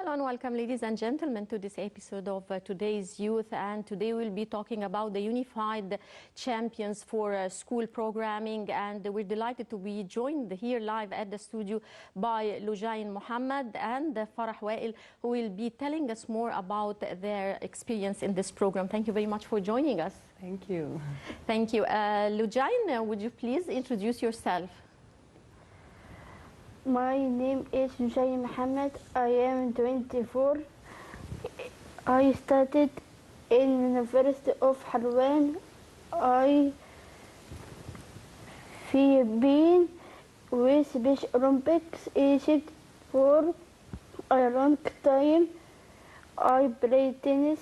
and welcome, ladies and gentlemen, to this episode of Today's Youth. And today we'll be talking about the Unified Champions for School Programming. And we're delighted to be joined here live at the studio by Lujain Mohammed and Farah Wael, who will be telling us more about their experience in this program. Thank you very much for joining us. Thank you. Thank you. Lujain, would you please introduce yourself? My name is Lujain Mohammed. I am 24. I studied in University of Harwan. I have been with Special Olympics Egypt for a long time. I play tennis.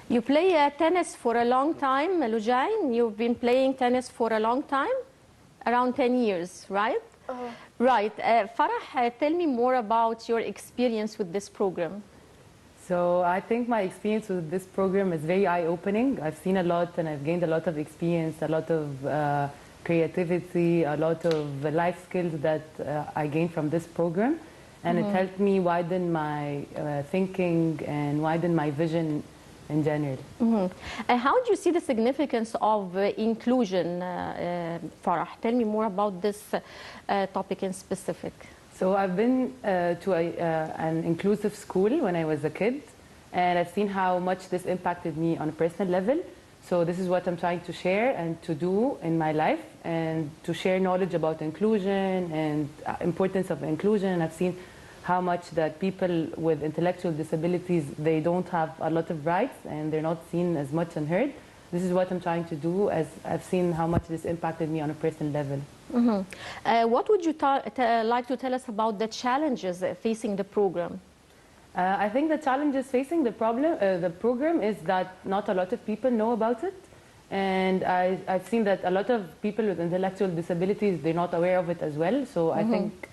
You play tennis for a long time, Lujain. You've been playing tennis for a long time, around 10 years, right? Right. Farah, tell me more about your experience with this program. So I think my experience with this program is very eye-opening. I've seen a lot and I've gained a lot of experience, a lot of creativity, a lot of life skills that I gained from this program. And it helped me widen my thinking and widen my vision in general. How do you see the significance of inclusion, Farah? Tell me more about this topic in specific. So I've been to an inclusive school when I was a kid, and I've seen how much this impacted me on a personal level. So this is what I'm trying to share and to do in my life, and to share knowledge about inclusion and importance of inclusion. I've seen how much that people with intellectual disabilities, they don't have a lot of rights and they're not seen as much and heard. This is what I'm trying to do, as I've seen how much this impacted me on a personal level. What would you like to tell us about the challenges facing the program? I think the challenges facing the program is that not a lot of people know about it. And I've seen that a lot of people with intellectual disabilities, they're not aware of it as well. So I think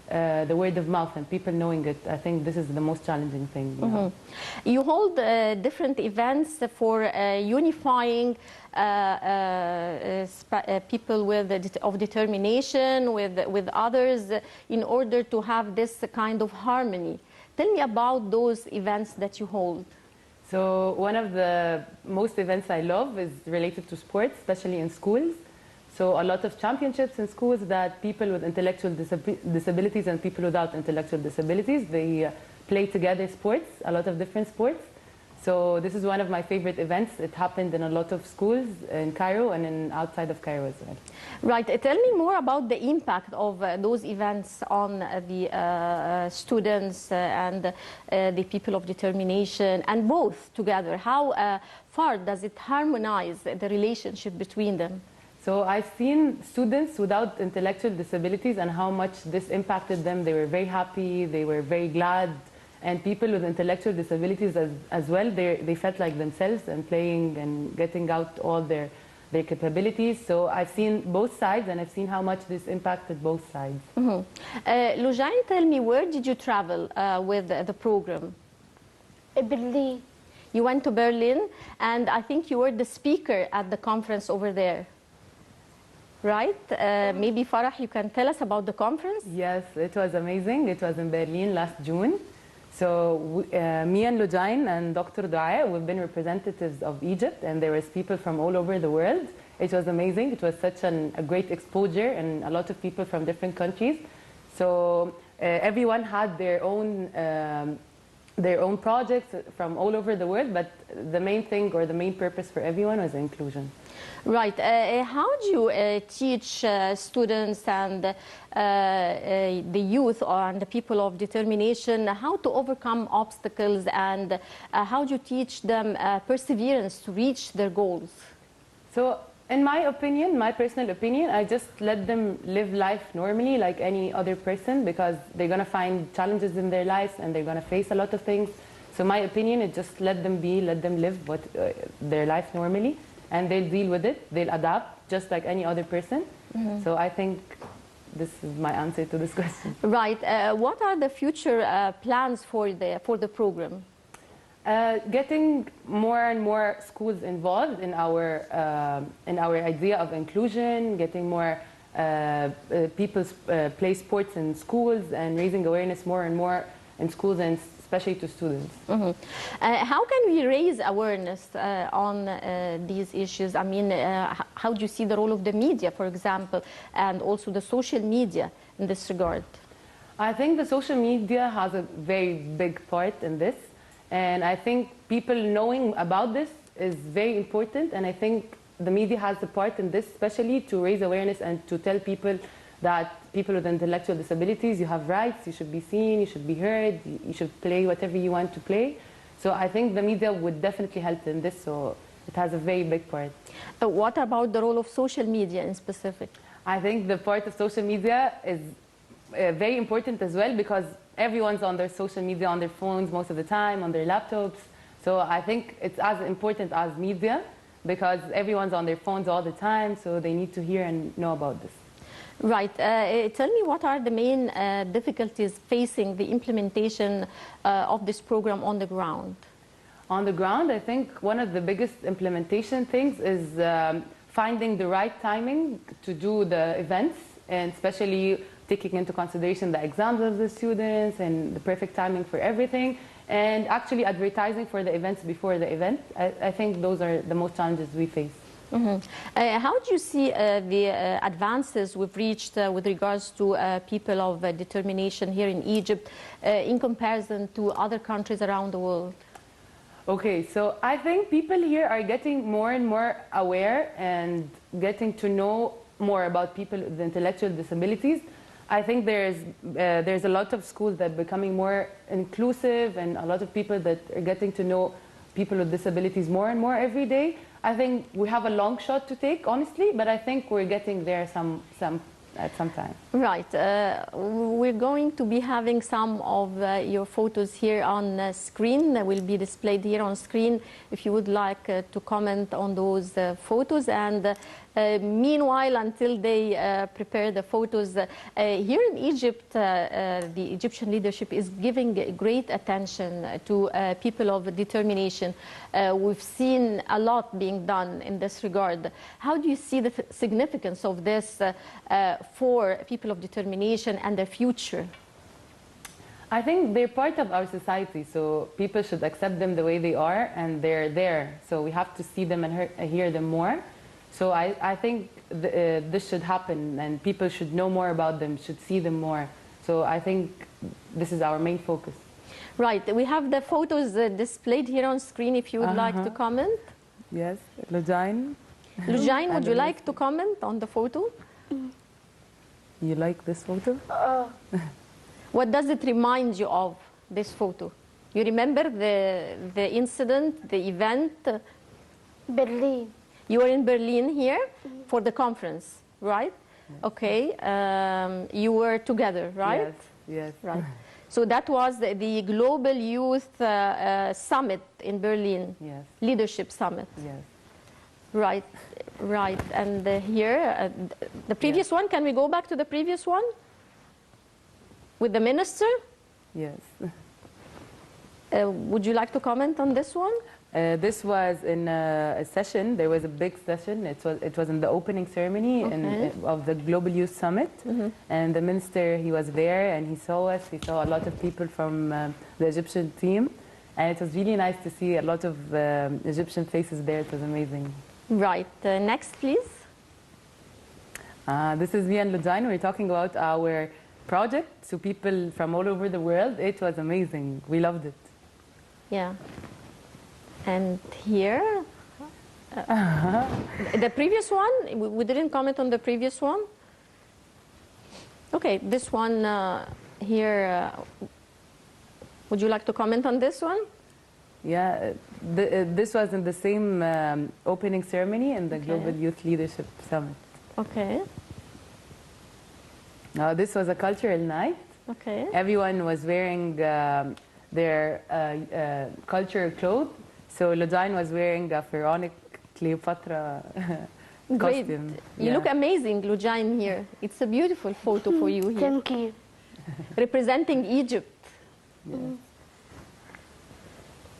the word of mouth and people knowing it, I think this is the most challenging thing. You hold different events for unifying people of determination with others in order to have this kind of harmony. Tell me about those events that you hold. So one of the most events I love is related to sports, especially in schools. So a lot of championships in schools that people with intellectual disabilities and people without intellectual disabilities, they play together sports, a lot of different sports. So this is one of my favorite events. It happened in a lot of schools in Cairo and outside of Cairo as well. Right. Tell me more about the impact of those events on the students and the people of determination, and both together. How far does it harmonize the relationship between them? So I've seen students without intellectual disabilities and how much this impacted them. They were very happy, they were very glad. And people with intellectual disabilities as well, they felt like themselves and playing and getting out all their capabilities. So I've seen both sides, and I've seen how much this impacted both sides. Lujain, tell me, where did you travel with the program? Berlin. You went to Berlin, and I think you were the speaker at the conference over there. Right? Maybe Farah, you can tell us about the conference? Yes, it was amazing. It was in Berlin last June. So me and Lujain and Dr. Dua, we've been representatives of Egypt, and there was people from all over the world. It was amazing. It was such a great exposure, and a lot of people from different countries. So everyone had their own projects from all over the world, but the main thing or the main purpose for everyone was inclusion. Right. How do you teach students and the youth and the people of determination how to overcome obstacles, and how do you teach them perseverance to reach their goals? So in my opinion, my personal opinion, I just let them live life normally like any other person, because they're going to find challenges in their lives and they're going to face a lot of things. So my opinion is just let them be, let them live their life normally, and they'll deal with it, they'll adapt just like any other person. So I think this is my answer to this question. Right. What are the future plans for the program? Getting more and more schools involved in our idea of inclusion, getting more people play sports in schools, and raising awareness more and more in schools and especially to students. How can we raise awareness on these issues? I mean, how do you see the role of the media, for example, and also the social media in this regard? I think the social media has a very big part in this, and I think people knowing about this is very important, and I think the media has a part in this, especially to raise awareness and to tell people that people with intellectual disabilities, you have rights, you should be seen, you should be heard, you should play whatever you want to play. So I think the media would definitely help in this, so it has a very big part. What about the role of social media in specific? I think the part of social media is very important as well, because everyone's on their social media on their phones most of the time, on their laptops. So I think it's as important as media, because everyone's on their phones all the time, so they need to hear and know about this. Right. Tell me, what are the main difficulties facing the implementation of this program on the ground? On the ground, I think one of the biggest implementation things is finding the right timing to do the events, and especially taking into consideration the exams of the students and the perfect timing for everything, and actually advertising for the events before the event. I think those are the most challenges we face. How do you see the advances we've reached with regards to people of determination here in Egypt in comparison to other countries around the world? Okay, so I think people here are getting more and more aware and getting to know more about people with intellectual disabilities. I think there's a lot of schools that are becoming more inclusive, and a lot of people that are getting to know people with disabilities more and more every day. I think we have a long shot to take, honestly, but I think we're getting there at some time. Right. We're going to be having some of your photos here on screen. They will be displayed here on screen if you would like to comment on those photos. And meanwhile, until they prepare the photos, here in Egypt, the Egyptian leadership is giving great attention to people of determination. We've seen a lot being done in this regard. How do you see the significance of this for people of determination and their future? I think they're part of our society, so people should accept them the way they are, and they're there. So we have to see them and hear them more. So I think this should happen, and people should know more about them, should see them more. So I think this is our main focus. Right. We have the photos displayed here on screen if you would like to comment. Yes, Lujain. Lujain, would you like to comment on the photo? You like this photo? What does it remind you of, this photo? You remember the incident, the event? Berlin. You were in Berlin here for the conference, right? Yes. Okay. You were together, right? Yes. Right. So that was the Global Youth Summit in Berlin. Yes. Leadership Summit. Yes. Right. Right. And here, the previous one. Can we go back to the previous one? With the minister? Yes. Would you like to comment on this one? This was in a session. There was a big session. It was in the opening ceremony of the Global Youth Summit, and the minister, he was there and he saw us. He saw a lot of people from the Egyptian team, and it was really nice to see a lot of Egyptian faces there. It was amazing. Right. Next, please. This is me and Lujain. We're talking about our project to people from all over the world. It was amazing. We loved it. Yeah. And here, the previous one, we didn't comment on the previous one. Okay, this one here, would you like to comment on this one? Yeah, this was in the same opening ceremony in the Global Youth Leadership Summit. Okay. This was a cultural night. Okay. Everyone was wearing their cultural clothes. So Lujain was wearing a pharaonic Cleopatra Great. costume. You look amazing, Lujain, here. It's a beautiful photo for you here. Thank you. Representing Egypt. Yes.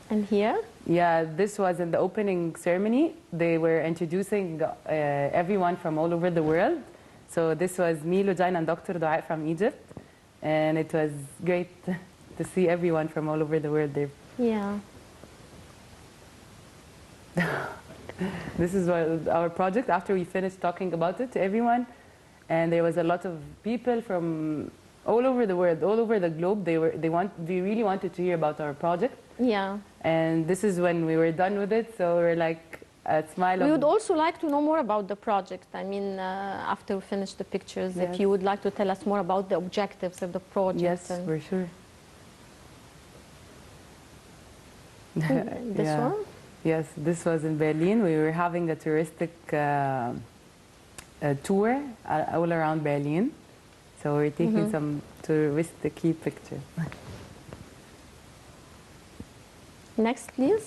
And here? Yeah, this was in the opening ceremony. They were introducing everyone from all over the world. So this was me, Lujain, and Dr. Du'a from Egypt. And it was great. to see everyone from all over the world there. Yeah. This is our project after we finished talking about it to everyone. And there was a lot of people from all over the world, all over the globe. They really wanted to hear about our project. Yeah. And this is when we were done with it. So we're like a smile. We would also like to know more about the project. I mean, after we finish the pictures, Yes. if you would like to tell us more about the objectives of the project. Yes, for sure. This Yeah. one? Yes, this was in Berlin. We were having a touristic tour all around Berlin. So we're taking some touristic pictures. Next, please.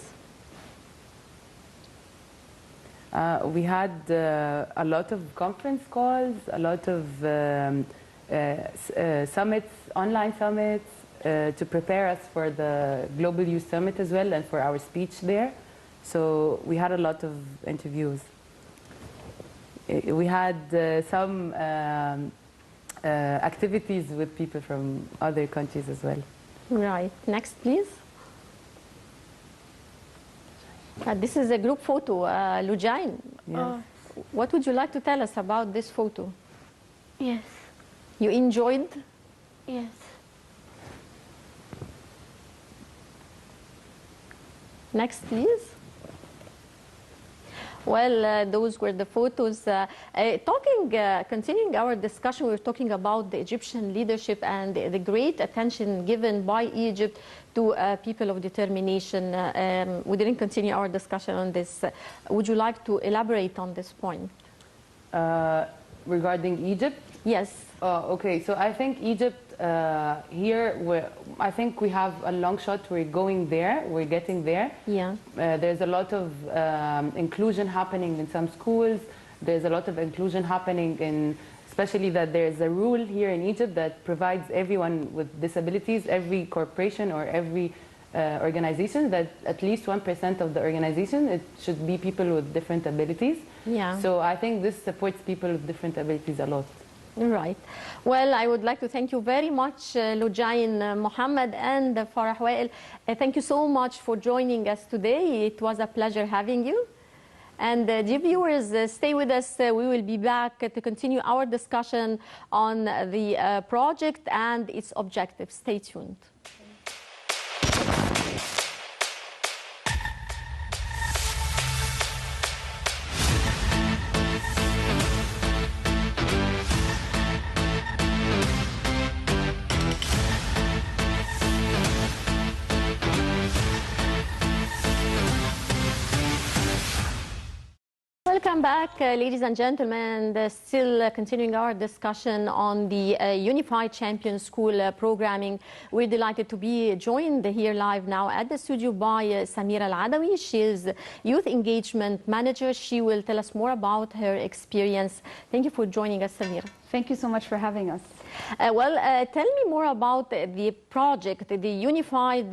We had a lot of conference calls, a lot of summits, online summits, to prepare us for the Global Youth Summit as well and for our speech there. So we had a lot of interviews. We had some activities with people from other countries as well. Right. Next, please. This is a group photo. Lujain, Yes. what would you like to tell us about this photo? Yes. You enjoyed? Yes. Next, please. Well, those were the photos. Continuing our discussion, we were talking about the Egyptian leadership and the great attention given by Egypt to people of determination. We didn't continue our discussion on this. Would you like to elaborate on this point? Regarding Egypt? Yes. Okay, so I think Egypt I think we have a long shot. We're going there. We're getting there. Yeah. There's a lot of inclusion happening in some schools. There's a lot of inclusion happening in, especially that there's a rule here in Egypt that provides everyone with disabilities, every corporation or every organization, that at least 1% of the organization, it should be people with different abilities. Yeah. So I think this supports people with different abilities a lot. Right. Well, I would like to thank you very much, Lujain Mohammed and Farah Wael. Thank you so much for joining us today. It was a pleasure having you. And dear viewers, stay with us. We will be back to continue our discussion on the project and its objectives. Stay tuned. Welcome back, ladies and gentlemen. Still continuing our discussion on the Unified Champions School programming. We're delighted to be joined here live now at the studio by Samira Al-Adawi. She is Youth Engagement Manager. She will tell us more about her experience. Thank you for joining us, Samira. Thank you so much for having us. Tell me more about the project, the Unified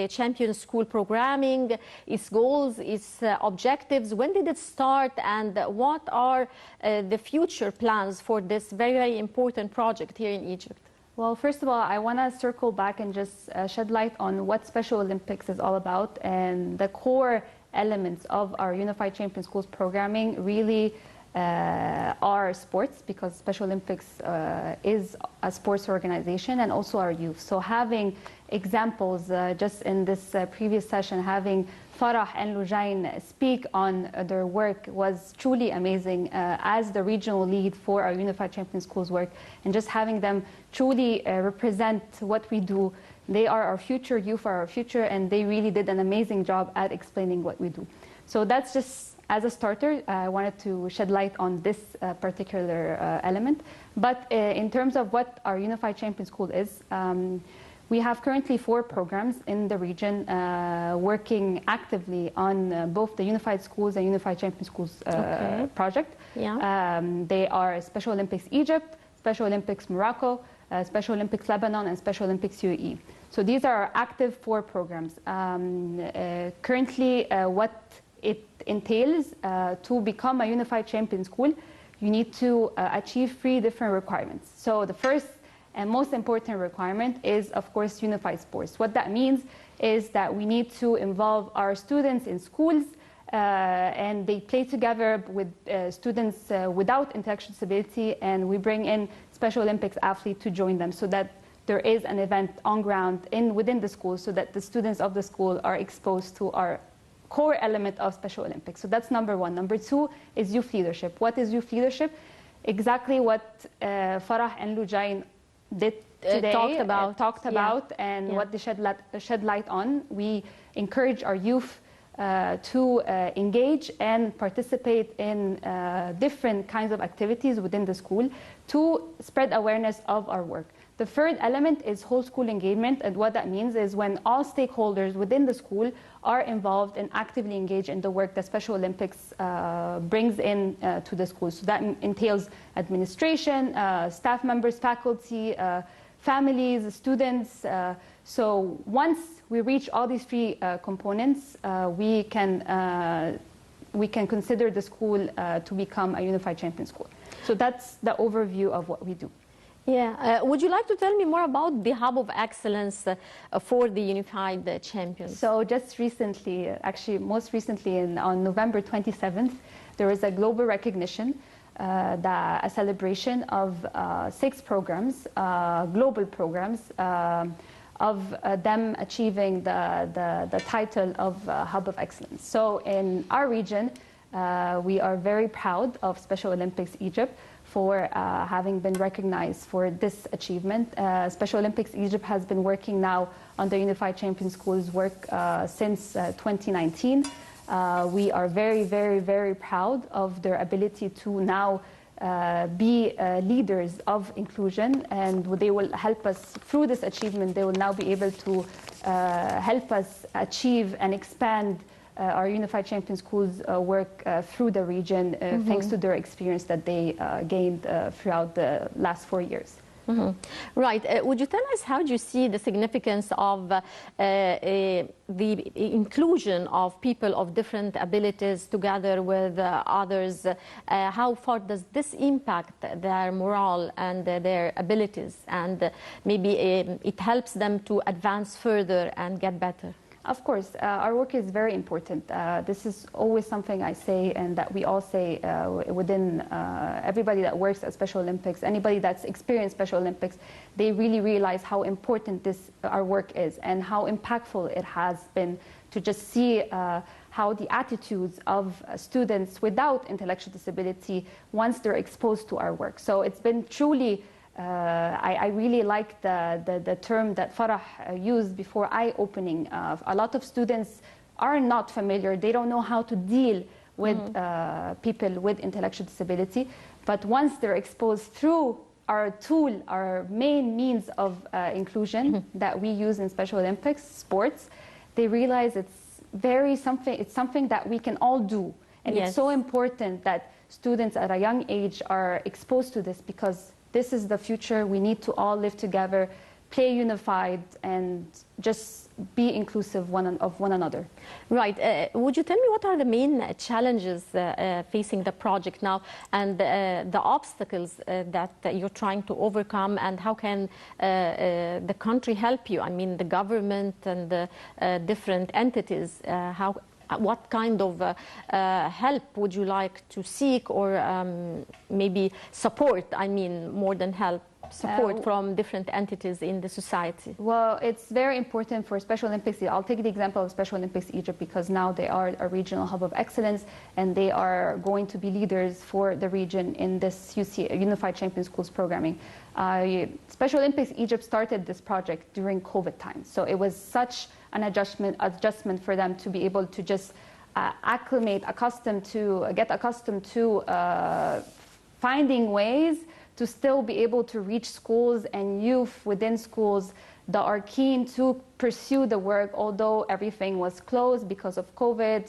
Champions School programming, its goals, its objectives. When did it start, and what are the future plans for this very, very important project here in Egypt? Well, first of all, I want to circle back and just shed light on what Special Olympics is all about, and the core elements of our Unified Champions Schools programming really are sports, because Special Olympics is a sports organization, and also our youth. So having examples, just in this previous session, having Farah and Lujain speak on their work was truly amazing as the regional lead for our Unified Champions Schools work, and just having them truly represent what we do. They are our future, youth are our future, and they really did an amazing job at explaining what we do. So that's just as a starter. I wanted to shed light on this particular element. But in terms of what our Unified Champions School is, we have currently 4 programs in the region working actively on both the Unified Schools and Unified Champions Schools project. Yeah. They are Special Olympics Egypt, Special Olympics Morocco, Special Olympics Lebanon, and Special Olympics UAE. So these are our active 4 programs. Currently, what it entails to become a Unified Champion School, you need to achieve 3 different requirements. So the first and most important requirement is, of course, unified sports. What that means is that we need to involve our students in schools and they play together with students without intellectual disability, and we bring in Special Olympics athletes to join them so that there is an event on ground within the school so that the students of the school are exposed to our core element of Special Olympics. So that's number one. Number two is youth leadership. What is youth leadership? Exactly what Farah and Lujain did today, talked about, and what they shed light on. We encourage our youth to engage and participate in different kinds of activities within the school to spread awareness of our work. The third element is whole school engagement, and what that means is when all stakeholders within the school are involved and actively engaged in the work that Special Olympics brings in to the school. So that entails administration, staff members, faculty, families, students. So once we reach all these three components, we can consider the school to become a unified champion school. So that's the overview of what we do. Yeah. Would you like to tell me more about the Hub of Excellence for the Unified Champions? So just recently, actually most recently on November 27th, there was a global recognition, a celebration of 6 programs, global programs, of them achieving the title of Hub of Excellence. So in our region, we are very proud of Special Olympics Egypt for having been recognized for this achievement. Special Olympics Egypt has been working now on the Unified Champion Schools work since 2019. We are very, very, very proud of their ability to now be leaders of inclusion, and they will help us through this achievement. They will now be able to help us achieve and expand our Unified Champion Schools work through the region, thanks to their experience that they gained throughout the last 4 years. Right. Would you tell us how do you see the significance of the inclusion of people of different abilities together with others? How far does this impact their morale and their abilities? And maybe it helps them to advance further and get better? Of course, our work is very important. This is always something I say and that we all say within everybody that works at Special Olympics, anybody that's experienced Special Olympics, they really realize how important our work is and how impactful it has been to just see how the attitudes of students without intellectual disability once they're exposed to our work. So it's been truly I really like the term that Farah used before eye-opening. A lot of students are not familiar. They don't know how to deal with people with intellectual disability. But once they're exposed through our tool, our main means of inclusion that we use in Special Olympics, sports, they realize it's something that we can all do. And it's so important that students at a young age are exposed to this, because this is the future. We need to all live together, play unified, and just be inclusive of one another. Right. Would you tell me what are the main challenges facing the project now, and the obstacles that you're trying to overcome, and how can the country help you? I mean, the government and the different entities, what kind of help would you like to seek, or maybe support, I mean, more than help, support from different entities in the society? Well, it's very important for Special Olympics. I'll take the example of Special Olympics Egypt, because now they are a regional hub of excellence, and they are going to be leaders for the region in this Unified Champion Schools programming. Special Olympics Egypt started this project during COVID time, so it was such an adjustment for them to be able to just get accustomed to finding ways to still be able to reach schools and youth within schools that are keen to pursue the work, although everything was closed because of COVID.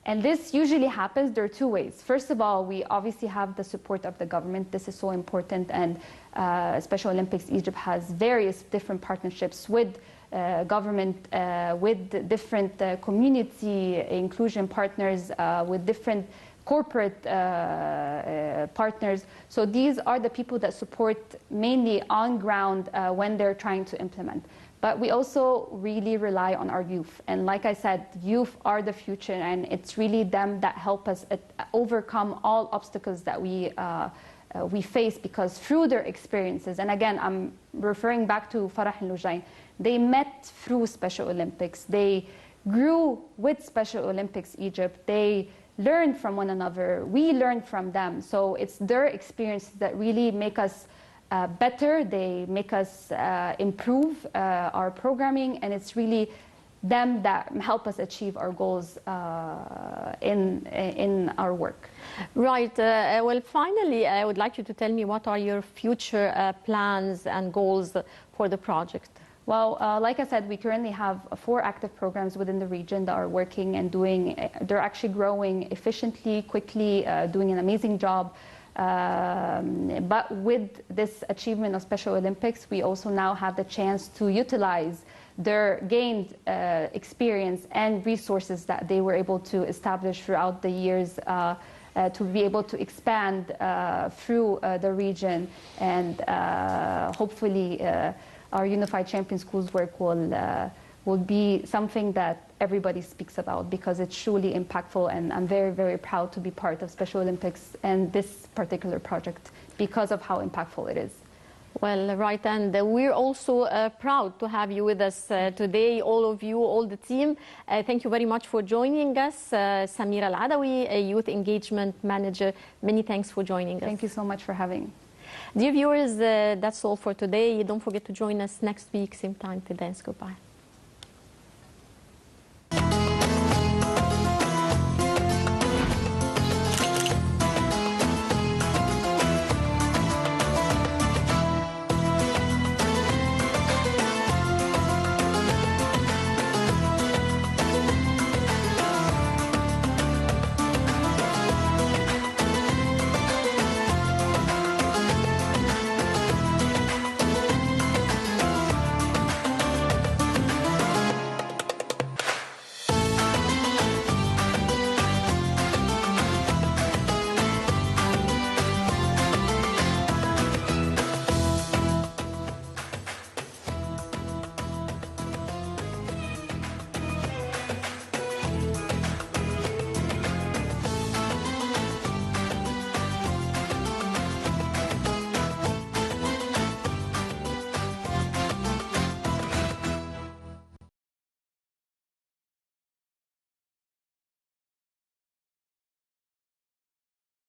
And this usually happens, there are 2 ways. First of all, we obviously have the support of the government. This is so important, and Special Olympics Egypt has various different partnerships with government, with different community inclusion partners, with different corporate partners. So these are the people that support mainly on ground when they're trying to implement. But we also really rely on our youth. And like I said, youth are the future, and it's really them that help us overcome all obstacles that we face, because through their experiences, and again, I'm referring back to Farah and Lujain, they met through Special Olympics. They grew with Special Olympics Egypt. They learned from one another. We learned from them. So it's their experiences that really make us better. They make us improve our programming, and it's really them that help us achieve our goals in our work. Right. Well, finally, I would like you to tell me what are your future plans and goals for the project? Well, like I said, we currently have 4 active programs within the region that are working and doing, they're actually growing efficiently, quickly, doing an amazing job. But with this achievement of Special Olympics, we also now have the chance to utilize their gained experience and resources that they were able to establish throughout the years to be able to expand through the region, and hopefully our Unified Champion Schools work will be something that everybody speaks about, because it's truly impactful, and I'm very, very proud to be part of Special Olympics and this particular project because of how impactful it is. Well, right, and we're also proud to have you with us today, all of you, all the team. Thank you very much for joining us. Samira Al-Adawi, a Youth Engagement Manager, many thanks for joining us. Thank you so much for having me. Dear viewers, that's all for today. Don't forget to join us next week, same time. Till then, goodbye.